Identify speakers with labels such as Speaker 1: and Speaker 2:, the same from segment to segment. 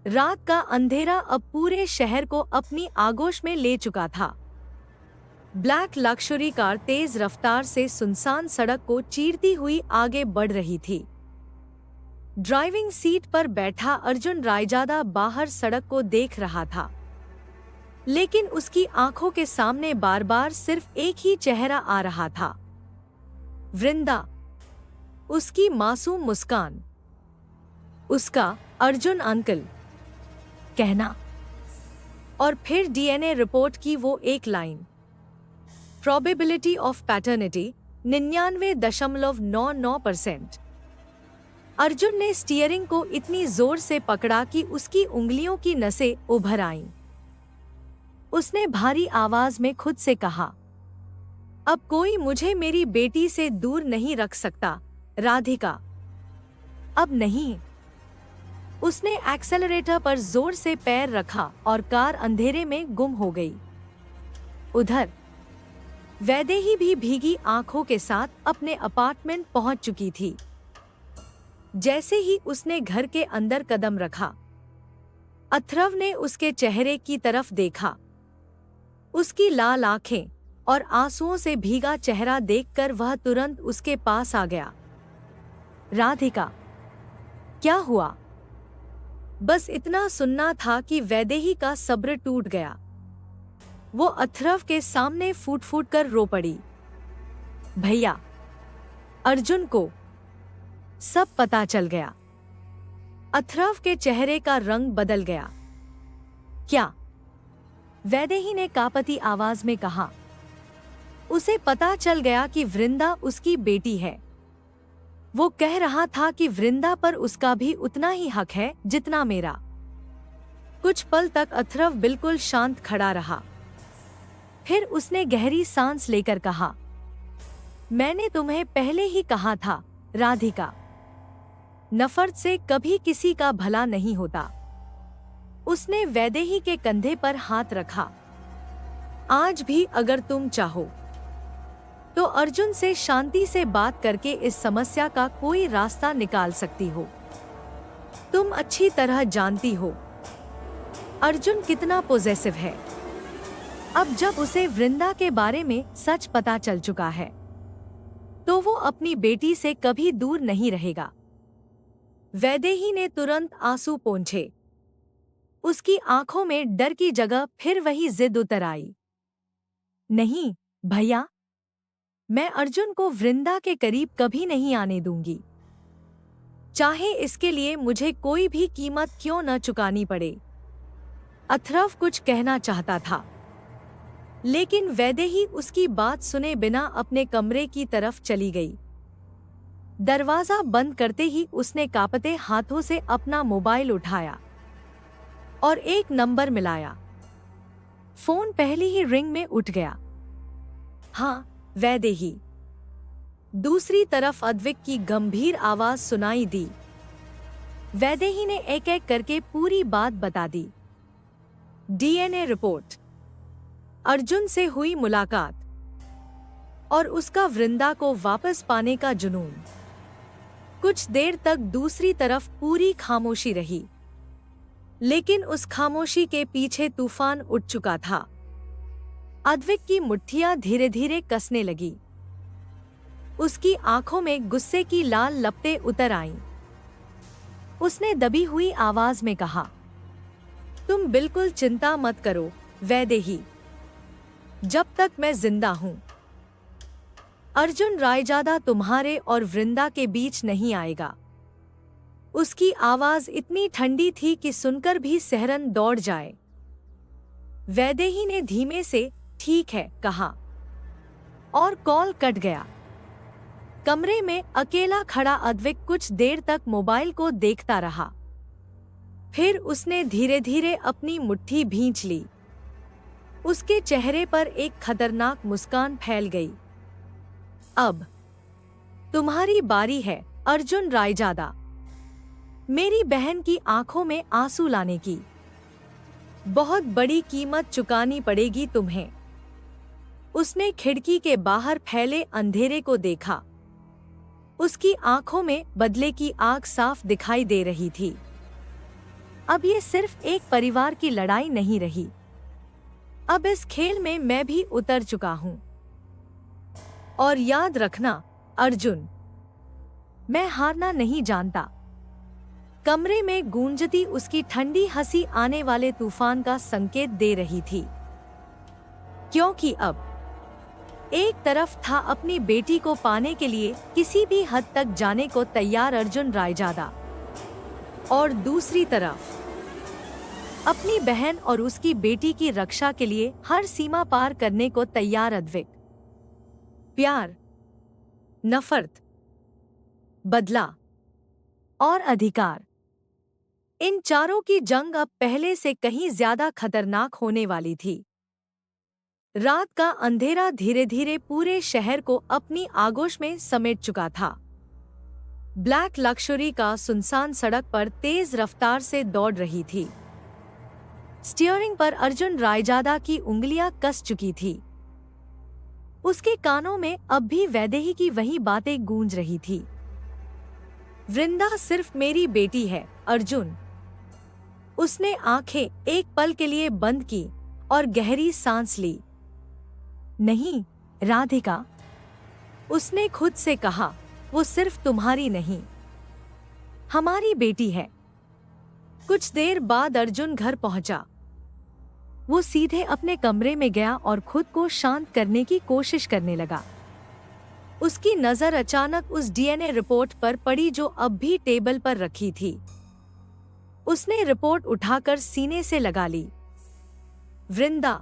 Speaker 1: रात का अंधेरा अब पूरे शहर को अपनी आगोश में ले चुका था। ब्लैक लक्जरी कार तेज रफ्तार से सुनसान सड़क को चीरती हुई आगे बढ़ रही थी। ड्राइविंग सीट पर बैठा अर्जुन रायजादा बाहर सड़क को देख रहा था, लेकिन उसकी आंखों के सामने बार बार सिर्फ एक ही चेहरा आ रहा था, वृंदा। उसकी मासूम मुस्कान, उसका अर्जुन अंकल कहना, और फिर डीएनए रिपोर्ट की वो एक line, probability of paternity 99.99%। Arjun ने स्टीयरिंग को इतनी जोर से पकड़ा कि उसकी उंगलियों की नसें उभर आईं। उसने भारी आवाज में खुद से कहा, अब कोई मुझे मेरी बेटी से दूर नहीं रख सकता, राधिका, अब नहीं। उसने एक्सेलरेटर पर जोर से पैर रखा और कार अंधेरे में गुम हो गई। उधर वैदेही भी भीगी आंखों के साथ अपने अपार्टमेंट पहुंच चुकी थी। जैसे ही उसने घर के अंदर कदम रखा, अथर्व ने उसके चेहरे की तरफ देखा। उसकी लाल आंखें और आंसुओं से भीगा चेहरा देखकर वह तुरंत उसके पास आ गया। राधिका, क्या हुआ? बस इतना सुनना था कि वैदेही का सब्र टूट गया। वो अथर्व के सामने फूट फूट कर रो पड़ी। भैया, अर्जुन को सब पता चल गया। अथर्व के चेहरे का रंग बदल गया। क्या? वैदेही ने कांपती आवाज में कहा। उसे पता चल गया कि वृंदा उसकी बेटी है। वो कह रहा था कि वृंदा पर उसका भी उतना ही हक है जितना मेरा। कुछ पल तक अथर्व बिल्कुल शांत खड़ा रहा। फिर उसने गहरी सांस लेकर कहा, मैंने तुम्हें पहले ही कहा था, राधिका, नफरत से कभी किसी का भला नहीं होता। उसने वैदेही के कंधे पर हाथ रखा। आज भी अगर तुम चाहो तो अर्जुन से शांति से बात करके इस समस्या का कोई रास्ता निकाल सकती हो। तुम अच्छी तरह जानती हो अर्जुन कितना पॉसेसिव है। अब जब उसे वृंदा के बारे में सच पता चल चुका है, तो वो अपनी बेटी से कभी दूर नहीं रहेगा। वैदेही ने तुरंत आंसू पोंछे। उसकी आंखों में डर की जगह फिर वही जिद उतर आई। नहीं भैया, मैं अर्जुन को वृंदा के करीब कभी नहीं आने दूंगी, चाहे इसके लिए मुझे कोई भी कीमत क्यों न चुकानी पड़े। अथर्व कुछ कहना चाहता था, लेकिन वैदेही उसकी बात सुने बिना अपने कमरे की तरफ चली गई। दरवाजा बंद करते ही उसने कांपते हाथों से अपना मोबाइल उठाया और एक नंबर मिलाया। फोन पहली ही रिंग में उठ गया। हाँ, वैदेही। दूसरी तरफ अद्विक की गंभीर आवाज सुनाई दी। वैदेही ने एक एक करके पूरी बात बता दी। डीएनए रिपोर्ट, अर्जुन से हुई मुलाकात और उसका वृंदा को वापस पाने का जुनून। कुछ देर तक दूसरी तरफ पूरी खामोशी रही, लेकिन उस खामोशी के पीछे तूफान उठ चुका था। अद्विक की मुट्ठियां धीरे धीरे कसने लगी। उसकी आंखों में गुस्से की लाल लपटें उतर आईं। उसने दबी हुई आवाज में कहा, तुम बिल्कुल चिंता मत करो वैदेही, जब तक मैं जिंदा हूं, अर्जुन रायजादा तुम्हारे और वृंदा के बीच नहीं आएगा। उसकी आवाज इतनी ठंडी थी कि सुनकर भी सेहरन दौड़ जाए। वैदेही ने धीमे से ठीक है कहा और कॉल कट गया। कमरे में अकेला खड़ा अद्विक कुछ देर तक मोबाइल को देखता रहा। फिर उसने धीरे धीरे अपनी मुट्ठी भींच ली। उसके चेहरे पर एक खतरनाक मुस्कान फैल गई। अब तुम्हारी बारी है अर्जुन रायजादा, मेरी बहन की आंखों में आंसू लाने की। बहुत बड़ी कीमत चुकानी पड़ेगी तुम्हें। उसने खिड़की के बाहर फैले अंधेरे को देखा। उसकी आंखों में बदले की आग साफ दिखाई दे रही थी। अब ये सिर्फ एक परिवार की लड़ाई नहीं रही। अब इस खेल में मैं भी उतर चुका हूँ। और याद रखना अर्जुन, मैं हारना नहीं जानता। कमरे में गूंजती उसकी ठंडी हंसी आने वाले तूफान का संकेत दे रही थी, क्योंकि अब एक तरफ था अपनी बेटी को पाने के लिए किसी भी हद तक जाने को तैयार अर्जुन रायजादा, और दूसरी तरफ अपनी बहन और उसकी बेटी की रक्षा के लिए हर सीमा पार करने को तैयार अद्विक। प्यार, नफरत, बदला और अधिकार, इन चारों की जंग अब पहले से कहीं ज्यादा खतरनाक होने वाली थी। रात का अंधेरा धीरे धीरे पूरे शहर को अपनी आगोश में समेट चुका था। ब्लैक लक्जरी कार सुनसान सड़क पर तेज रफ्तार से दौड़ रही थी। स्टीयरिंग पर अर्जुन रायजादा की उंगलियां कस चुकी थी। उसके कानों में अब भी वैदेही की वही बातें गूंज रही थी। वृंदा सिर्फ मेरी बेटी है अर्जुन। उसने आंखें एक पल के लिए बंद की और गहरी सांस ली। नहीं राधिका, उसने खुद से कहा, वो सिर्फ तुम्हारी नहीं, हमारी बेटी है। कुछ देर बाद अर्जुन घर पहुंचा। वो सीधे अपने कमरे में गया और खुद को शांत करने की कोशिश करने लगा। उसकी नजर अचानक उस डीएनए रिपोर्ट पर पड़ी जो अब भी टेबल पर रखी थी। उसने रिपोर्ट उठाकर सीने से लगा ली। वृंदा,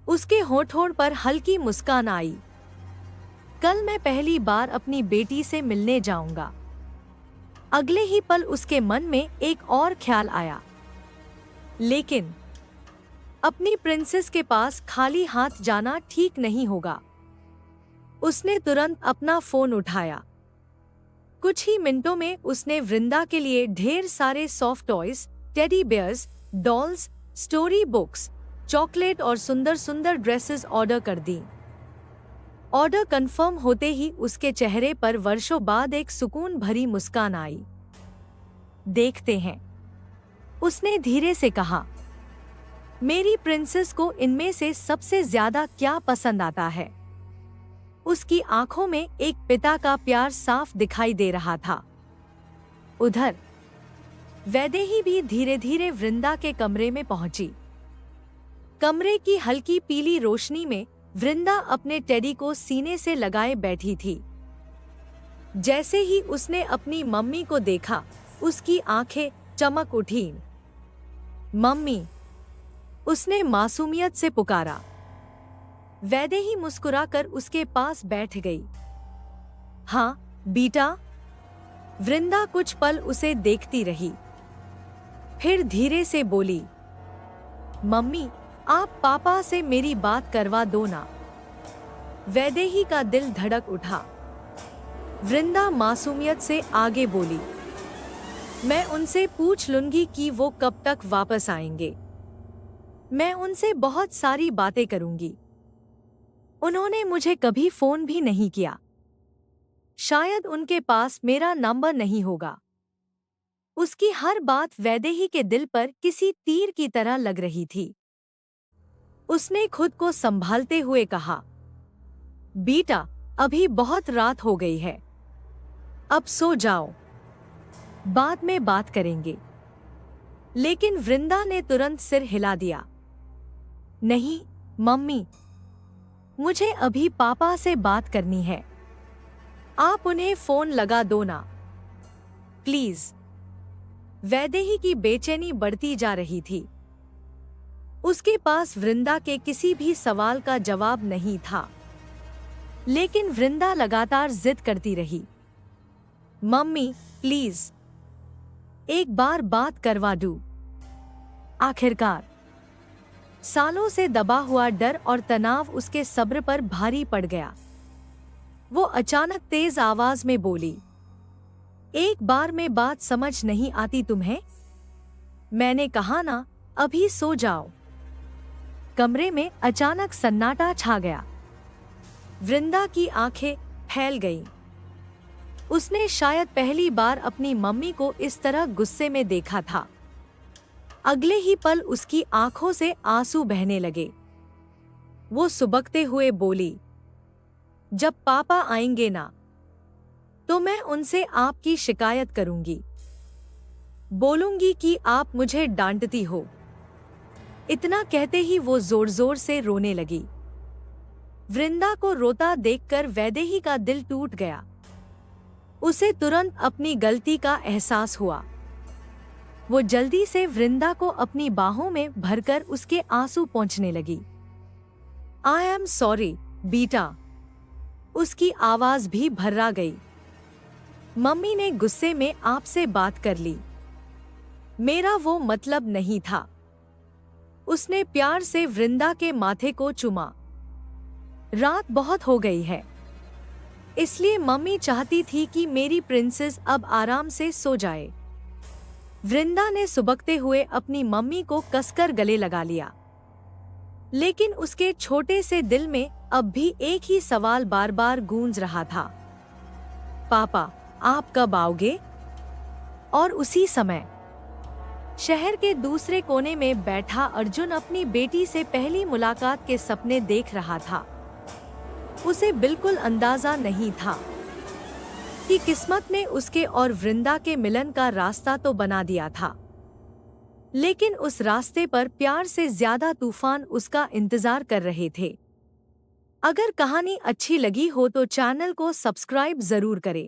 Speaker 1: उसके होठों पर हल्की मुस्कान आई। कल मैं पहली बार अपनी बेटी से मिलने जाऊंगा। अगले ही पल उसके मन में एक और ख्याल आया, लेकिन अपनी प्रिंसेस के पास खाली हाथ जाना ठीक नहीं होगा। उसने तुरंत अपना फोन उठाया। कुछ ही मिनटों में उसने वृंदा के लिए ढेर सारे soft toys, teddy bears, dolls, story books, chocolate और सुंदर सुंदर ड्रेसेस ऑर्डर कर दी। ऑर्डर कंफर्म होते ही उसके चेहरे पर वर्षों बाद एक सुकून भरी मुस्कान आई। देखते हैं, उसने धीरे से कहा, मेरी प्रिंसेस को इनमें से सबसे ज्यादा क्या पसंद आता है। उसकी आंखों में एक पिता का प्यार साफ दिखाई दे रहा था। उधर वैदेही भी धीरे धीरे वृंदा के कमरे में पहुंची। कमरे की हल्की पीली रोशनी में वृंदा अपने टेडी को सीने से लगाए बैठी थी। जैसे ही उसने अपनी मम्मी को देखा, उसकी आंखें चमक उठीं। मम्मी, उसने मासूमियत से पुकारा। वैदेही मुस्कुराकर उसके पास बैठ गई। हाँ बेटा। वृंदा कुछ पल उसे देखती रही, फिर धीरे से बोली, मम्मी, आप पापा से मेरी बात करवा दो ना। वैदेही का दिल धड़क उठा। वृंदा मासूमियत से आगे बोली, मैं उनसे पूछ लूंगी कि वो कब तक वापस आएंगे। मैं उनसे बहुत सारी बातें करूंगी। उन्होंने मुझे कभी फोन भी नहीं किया। शायद उनके पास मेरा नंबर नहीं होगा। उसकी हर बात वैदेही के दिल पर किसी तीर की तरह लग रही थी। उसने खुद को संभालते हुए कहा, बेटा, अभी बहुत रात हो गई है, अब सो जाओ, बाद में बात करेंगे। लेकिन वृंदा ने तुरंत सिर हिला दिया। नहीं मम्मी, मुझे अभी पापा से बात करनी है। आप उन्हें फोन लगा दो ना, प्लीज। वैदेही की बेचैनी बढ़ती जा रही थी। उसके पास वृंदा के किसी भी सवाल का जवाब नहीं था, लेकिन वृंदा लगातार जिद करती रही। मम्मी प्लीज, एक बार बात करवा दूं। आखिरकार सालों से दबा हुआ डर और तनाव उसके सब्र पर भारी पड़ गया। वो अचानक तेज आवाज में बोली, एक बार में बात समझ नहीं आती तुम्हें? मैंने कहा ना, अभी सो जाओ। कमरे में अचानक सन्नाटा छा गया। वृंदा की आंखें फैल गईं। उसने शायद पहली बार अपनी मम्मी को इस तरह गुस्से में देखा था। अगले ही पल उसकी आंखों से आंसू बहने लगे। वो सुबकते हुए बोली, जब पापा आएंगे ना, तो मैं उनसे आपकी शिकायत करूंगी। बोलूंगी कि आप मुझे डांटती हो। इतना कहते ही वो जोर जोर से रोने लगी। वृंदा को रोता देखकर वैदेही का दिल टूट गया। उसे तुरंत अपनी गलती का एहसास हुआ। वो जल्दी से वृंदा को अपनी बाहों में भरकर उसके आंसू पोंछने लगी। आई एम सॉरी बेटा। उसकी आवाज भी भर्रा गई। मम्मी ने गुस्से में आपसे बात कर ली। मेरा वो मतलब नहीं था। उसने प्यार से वृंदा के माथे को चूमा। रात बहुत हो गई है, इसलिए मम्मी चाहती थी कि मेरी प्रिंसेस अब आराम से सो जाए। वृंदा ने सुबकते हुए अपनी मम्मी को कसकर गले लगा लिया। लेकिन उसके छोटे से दिल में अब भी एक ही सवाल बार बार गूंज रहा था, पापा आप कब आओगे? और उसी समय शहर के दूसरे कोने में बैठा अर्जुन अपनी बेटी से पहली मुलाकात के सपने देख रहा था। उसे बिल्कुल अंदाजा नहीं था कि किस्मत ने उसके और वृंदा के मिलन का रास्ता तो बना दिया था, लेकिन उस रास्ते पर प्यार से ज्यादा तूफान उसका इंतजार कर रहे थे। अगर कहानी अच्छी लगी हो तो चैनल को सब्सक्राइब जरूर करें।